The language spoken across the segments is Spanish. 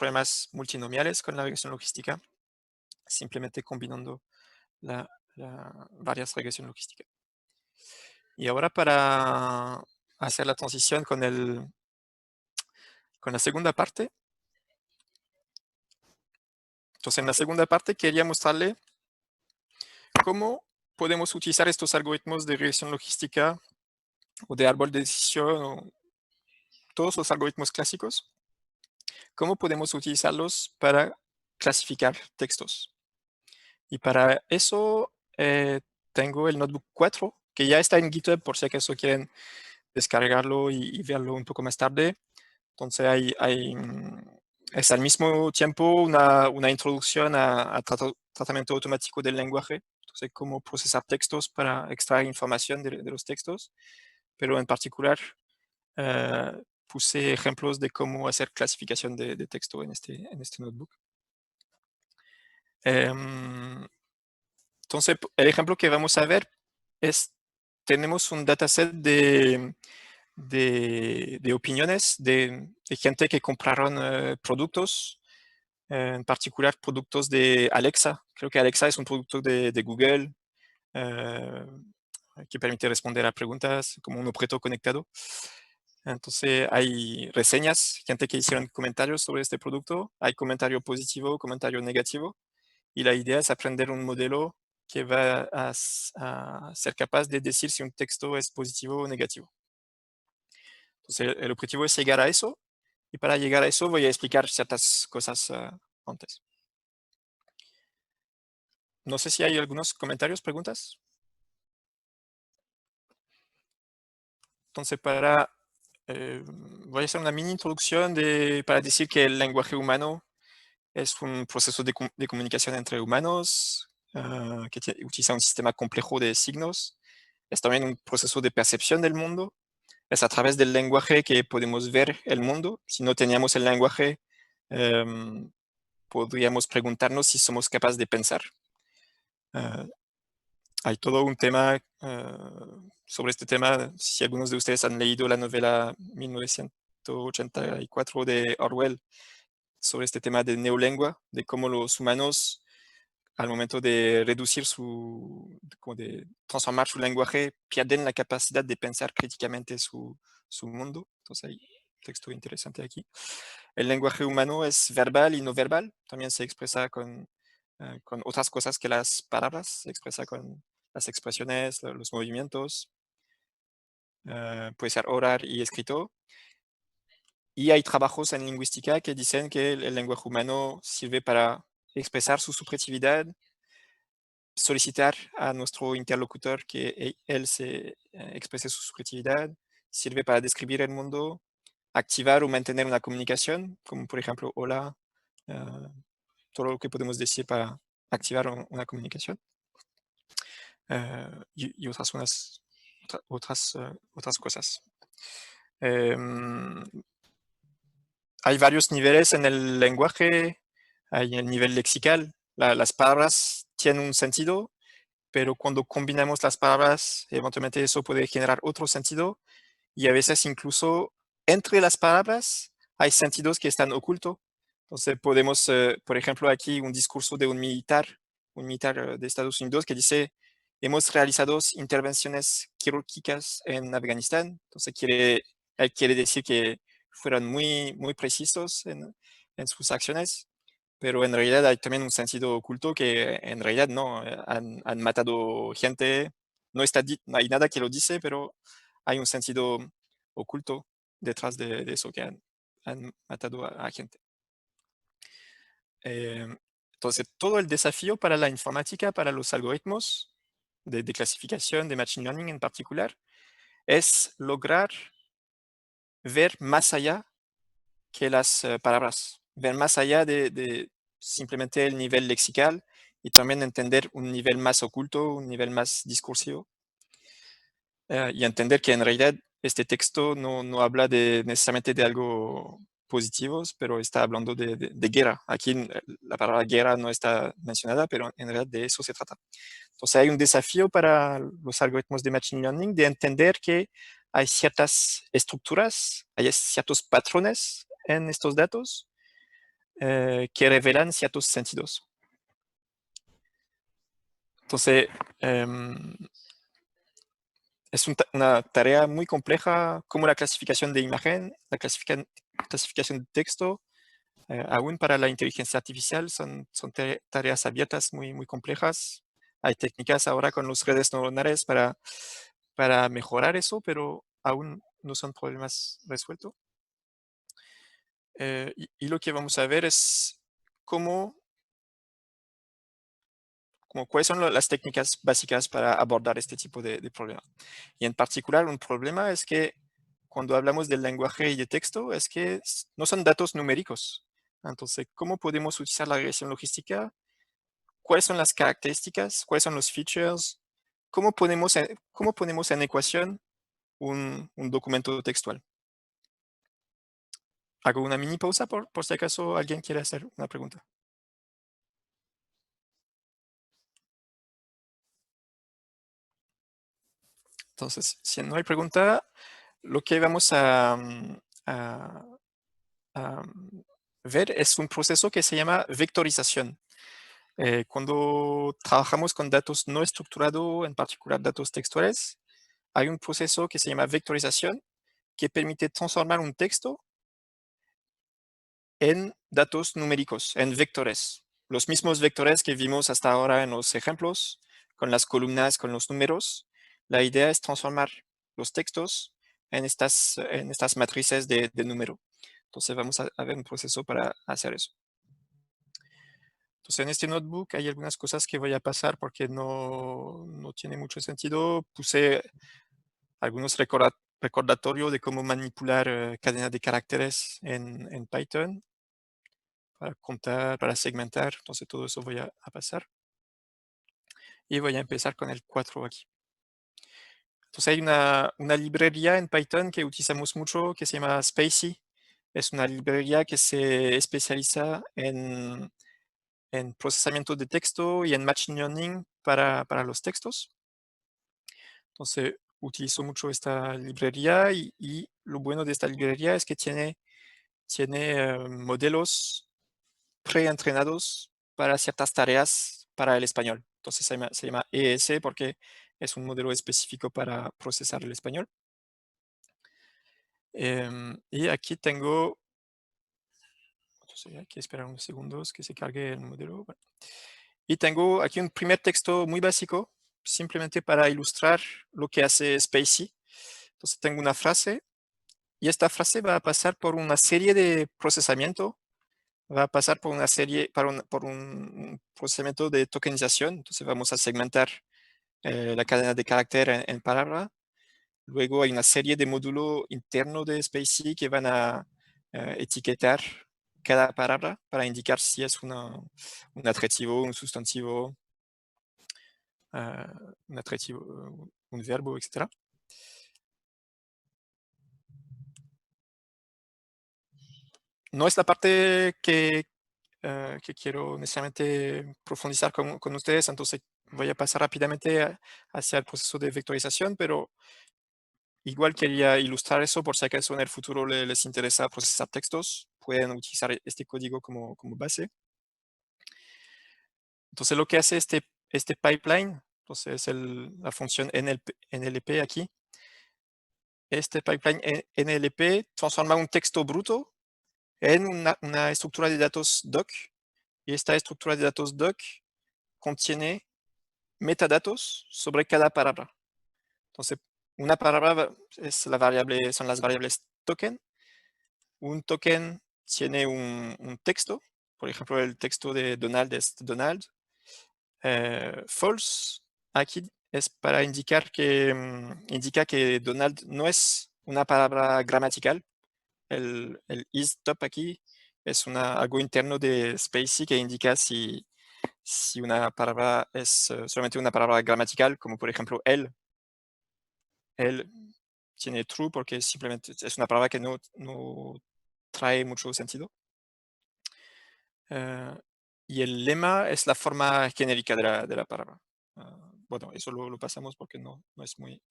problemas multinomiales con la regresión logística, simplemente combinando varias regresiones logísticas. Y ahora para hacer la transición con la segunda parte. Entonces, en la segunda parte quería mostrarle cómo podemos utilizar estos algoritmos de regresión logística o de árbol de decisión o todos los algoritmos clásicos, cómo podemos utilizarlos para clasificar textos. Y para eso tengo el Notebook 4, que ya está en GitHub por si acaso quieren descargarlo y verlo un poco más tarde. Entonces es al mismo tiempo una introducción a tratamiento automático del lenguaje. Entonces, cómo procesar textos para extraer información de los textos. Pero en particular, puse ejemplos de cómo hacer clasificación de texto en este notebook. Entonces, el ejemplo que vamos a ver es, tenemos un dataset de opiniones de gente que compraron productos, en particular productos de Alexa. Creo que Alexa es un producto de Google que permite responder a preguntas como un objeto conectado. Entonces hay reseñas, gente que hicieron comentarios sobre este producto, hay comentario positivo, comentario negativo, y la idea es aprender un modelo que va a ser capaz de decir si un texto es positivo o negativo. Entonces el objetivo es llegar a eso, y para llegar a eso voy a explicar ciertas cosas antes. No sé si hay algunos comentarios, preguntas. Entonces voy a hacer una mini introducción para decir que el lenguaje humano es un proceso de comunicación entre humanos que utiliza un sistema complejo de signos. Es también un proceso de percepción del mundo. Es a través del lenguaje que podemos ver el mundo. Si no teníamos el lenguaje, podríamos preguntarnos si somos capaces de pensar. Hay todo un tema sobre este tema. Si algunos de ustedes han leído la novela 1984 de Orwell, sobre este tema de neolengua, de cómo los humanos, al momento de reducir de transformar su lenguaje, pierden la capacidad de pensar críticamente su mundo. Entonces hay un texto interesante aquí. El lenguaje humano es verbal y no verbal. También se expresa con otras cosas que las palabras. Se expresa con las expresiones, los movimientos. Puede ser oral y escrito. Y hay trabajos en lingüística que dicen que el lenguaje humano sirve para expresar su subjetividad, solicitar a nuestro interlocutor que él se exprese su subjetividad, sirve para describir el mundo, activar o mantener una comunicación, como por ejemplo, hola, todo lo que podemos decir para activar una comunicación. Y otras cosas. Hay varios niveles en el lenguaje. Hay el nivel lexical. Las palabras tienen un sentido, pero cuando combinamos las palabras, eventualmente eso puede generar otro sentido. Y a veces incluso entre las palabras hay sentidos que están ocultos. Entonces podemos, por ejemplo, aquí un discurso de un militar de Estados Unidos que dice: hemos realizado intervenciones quirúrgicas en Afganistán. Entonces él quiere decir que fueron muy, muy precisos en sus acciones, pero en realidad hay también un sentido oculto que en realidad no, han matado gente, no hay nada que lo dice, pero hay un sentido oculto detrás de eso, que han matado a gente. Entonces, todo el desafío para la informática, para los algoritmos de clasificación, de machine learning en particular, es lograr ver más allá que las palabras, ver más allá de simplemente el nivel lexical y también entender un nivel más oculto, un nivel más discursivo, y entender que en realidad este texto no habla necesariamente de algo positivo, pero está hablando de guerra. Aquí la palabra guerra no está mencionada, pero en realidad de eso se trata. Entonces hay un desafío para los algoritmos de Machine Learning de entender que hay ciertas estructuras, hay ciertos patrones en estos datos que revelan ciertos sentidos. Entonces, es una tarea muy compleja como la clasificación de imagen, la clasificación de texto. Aún para la inteligencia artificial son tareas abiertas muy, muy complejas. Hay técnicas ahora con las redes neuronales para mejorar eso, pero aún no son problemas resueltos. Y lo que vamos a ver es cómo, cuáles son las técnicas básicas para abordar este tipo de problema. Y en particular, un problema es que cuando hablamos del lenguaje y de texto, es que no son datos numéricos. Entonces, ¿cómo podemos utilizar la regresión logística? ¿Cuáles son las características? ¿Cuáles son los features? ¿Cómo ponemos en ecuación un documento textual? Hago una mini pausa por si acaso alguien quiere hacer una pregunta. Entonces, si no hay pregunta, lo que vamos a- a ver es un proceso que se llama vectorización. Cuando trabajamos con datos no estructurados, en particular datos textuales, hay un proceso que se llama vectorización que permite transformar un texto en datos numéricos, en vectores. Los mismos vectores que vimos hasta ahora en los ejemplos, con las columnas, con los números. La idea es transformar los textos en estas matrices de número. Entonces vamos a ver un proceso para hacer eso. Entonces en este notebook hay algunas cosas que voy a pasar porque no tiene mucho sentido. Puse algunos recordatorios de cómo manipular cadenas de caracteres en Python para contar, para segmentar. Entonces todo eso voy a pasar. Y voy a empezar con el 4 aquí. Entonces hay una librería en Python que utilizamos mucho que se llama SpaCy. Es una librería que se especializa en procesamiento de texto y en machine learning para los textos. Entonces utilizo mucho esta librería y lo bueno de esta librería es que tiene modelos preentrenados para ciertas tareas para el español. Entonces se llama ES porque es un modelo específico para procesar el español. Y aquí tengo, entonces hay que esperar unos segundos que se cargue el modelo. Bueno. Y tengo aquí un primer texto muy básico, simplemente para ilustrar lo que hace SpaCy. Entonces tengo una frase y esta frase va a pasar por una serie de procesamiento, va a pasar por una serie, por un procesamiento de tokenización. Entonces vamos a segmentar la cadena de carácter en palabra. Luego hay una serie de módulos internos de SpaCy que van a etiquetar cada palabra para indicar si es un adjetivo, un sustantivo, un adjetivo, un verbo, etc. No es la parte que quiero necesariamente profundizar con ustedes, entonces voy a pasar rápidamente hacia el proceso de vectorización, pero igual quería ilustrar eso por si acaso en el futuro les interesa procesar textos, pueden utilizar este código como base. Entonces lo que hace este pipeline, entonces la función NLP aquí, este pipeline NLP transforma un texto bruto en una estructura de datos doc, y esta estructura de datos doc contiene metadatos sobre cada palabra. Entonces, una palabra son las variables token. Un token tiene un texto, por ejemplo, el texto de Donald es Donald. False aquí es para indicar indica que Donald no es una palabra gramatical. El isTop aquí es algo interno de SpaCy que indica si una palabra es solamente una palabra gramatical, como por ejemplo él tiene true porque simplemente es una palabra que no trae mucho sentido. Y el lema es la forma genérica de la palabra. Bueno, eso lo pasamos porque no es muy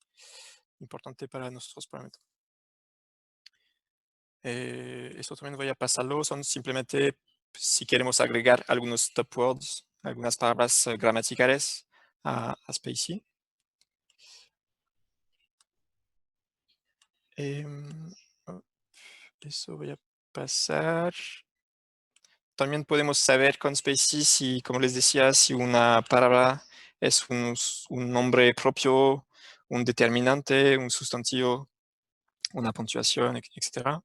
importante para nuestros parámetros. Esto también voy a pasarlo, son simplemente si queremos agregar algunos top words, algunas palabras gramaticales a Spacie. Oh, eso voy a pasar. También podemos saber con Spacie si, como les decía, si una palabra es un nombre propio, un determinante, un sustantivo, una puntuación, etc.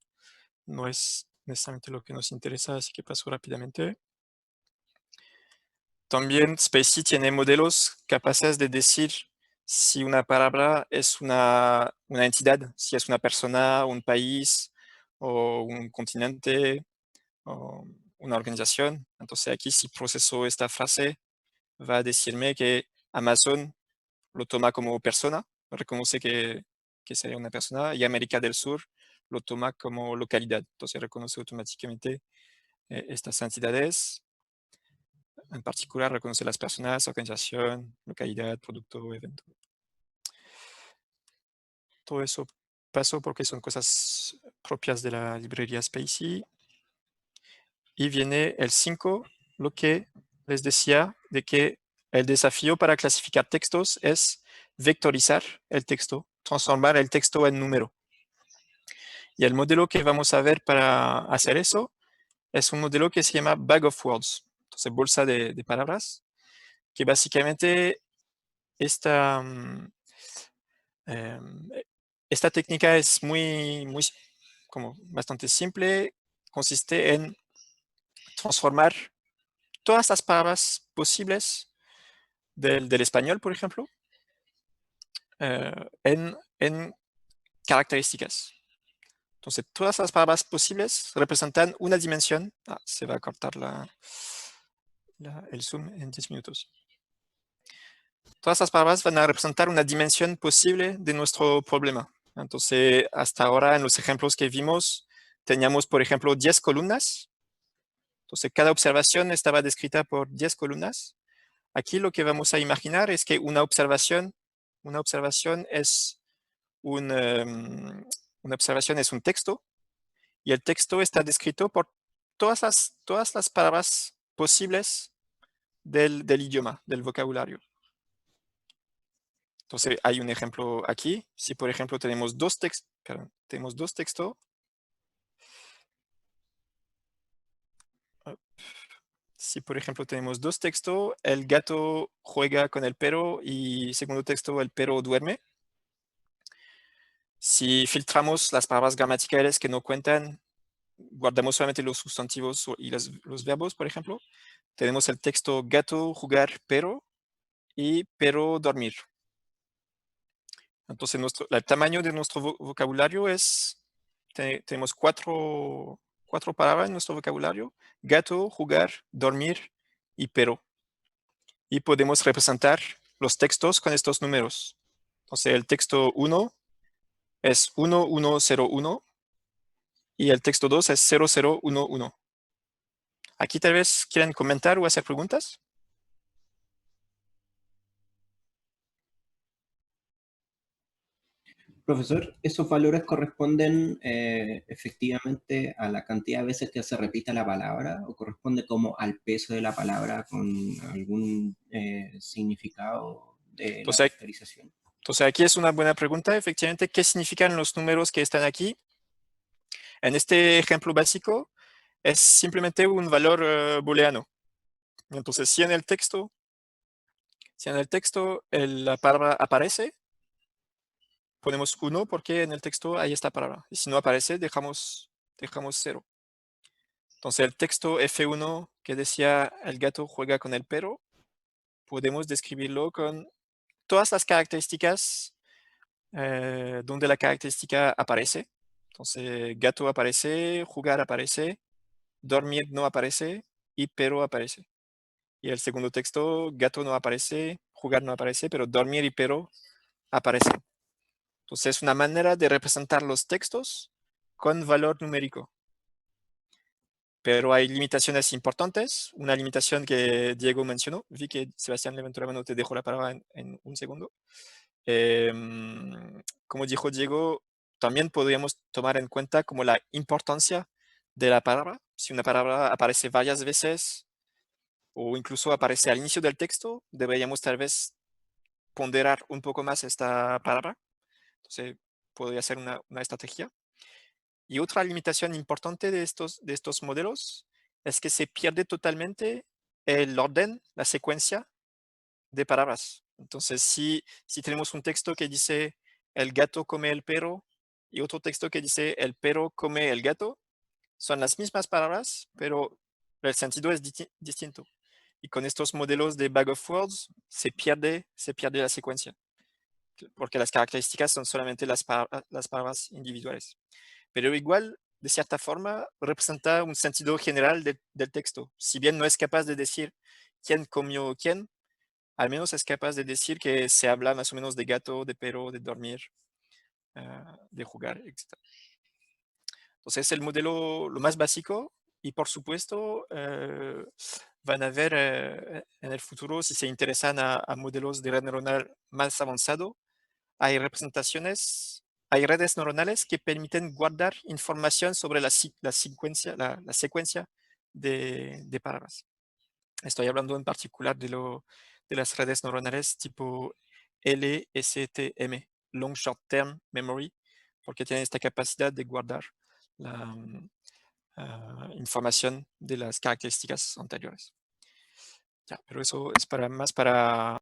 No es necesariamente lo que nos interesa, así que paso rápidamente. También Spacie tiene modelos capaces de decir si una palabra es una entidad, si es una persona, un país o un continente o una organización. Entonces aquí si proceso esta frase va a decirme que Amazon lo toma como persona, reconoce que sería una persona, y América del Sur lo toma como localidad. Entonces reconoce automáticamente estas entidades. En particular, reconoce las personas, organización, localidad, producto o evento. Todo eso pasó porque son cosas propias de la librería Spacie. Y viene el 5, lo que les decía de que el desafío para clasificar textos es vectorizar el texto, transformar el texto en número. Y el modelo que vamos a ver para hacer eso es un modelo que se llama Bag of Words, entonces bolsa de palabras, que básicamente esta, esta técnica es como bastante simple, consiste en transformar todas las palabras posibles del español, por ejemplo, en características. Entonces, todas las palabras posibles representan una dimensión. Se va a cortar el zoom en 10 minutos. Todas las palabras van a representar una dimensión posible de nuestro problema. Entonces, hasta ahora en los ejemplos que vimos, teníamos, por ejemplo, 10 columnas. Entonces, cada observación estaba descrita por 10 columnas. Aquí lo que vamos a imaginar es que una observación es una observación es un texto y el texto está descrito por todas las palabras posibles del idioma, del vocabulario. Entonces hay un ejemplo aquí. Si por ejemplo tenemos dos textos, si por ejemplo tenemos dos textos, el gato juega con el perro y segundo texto, el perro duerme. Si filtramos las palabras gramaticales que no cuentan, guardamos solamente los sustantivos y los verbos, por ejemplo, tenemos el texto gato, jugar, perro y perro, dormir. Entonces el tamaño de nuestro vocabulario tenemos cuatro palabras en nuestro vocabulario: gato, jugar, dormir y perro. Y podemos representar los textos con estos números. Entonces el texto 1 es 1101 y el texto 2 es 0011. Aquí tal vez quieran comentar o hacer preguntas. Profesor, ¿esos valores corresponden efectivamente a la cantidad de veces que se repita la palabra o corresponde como al peso de la palabra con algún significado de la Entonces, vectorización? entonces aquí es una buena pregunta. Efectivamente, ¿qué significan los números que están aquí? En este ejemplo básico es simplemente un valor booleano. Entonces, si en el texto la palabra aparece, ponemos 1 porque en el texto hay esta palabra. Y si no aparece, dejamos 0. Entonces, el texto F1 que decía el gato juega con el perro, podemos describirlo con todas las características donde la característica aparece. Entonces, gato aparece, jugar aparece, dormir no aparece y perro aparece. Y el segundo texto, gato no aparece, jugar no aparece, pero dormir y perro aparecen. Entonces es una manera de representar los textos con valor numérico. Pero hay limitaciones importantes. Una limitación que Diego mencionó. Vi que Sebastián levantó la mano, te dejo la palabra en un segundo. Como dijo Diego, también podríamos tomar en cuenta como la importancia de la palabra. si una palabra aparece varias veces o incluso aparece al inicio del texto, deberíamos tal vez ponderar un poco más esta palabra. Entonces, podría ser una estrategia. Y otra limitación importante de estos modelos es que se pierde totalmente el orden, la secuencia de palabras. Entonces, si tenemos un texto que dice el gato come el perro y otro texto que dice el perro come el gato, son las mismas palabras, pero el sentido es distinto. Y con estos modelos de bag of words se pierde la secuencia, porque las características son solamente las palabras individuales. Pero igual, de cierta forma, representa un sentido general del texto. Si bien no es capaz de decir quién comió quién, al menos es capaz de decir que se habla más o menos de gato, de perro, de dormir, de jugar, etc. Entonces, el modelo lo más básico y por supuesto van a ver en el futuro, si se interesan a modelos de red neuronal más avanzado, hay representaciones, hay redes neuronales que permiten guardar información sobre la secuencia de palabras. Estoy hablando en particular de las redes neuronales tipo LSTM, Long Short Term Memory, porque tienen esta capacidad de guardar la información de las características anteriores. Ya, pero eso es más para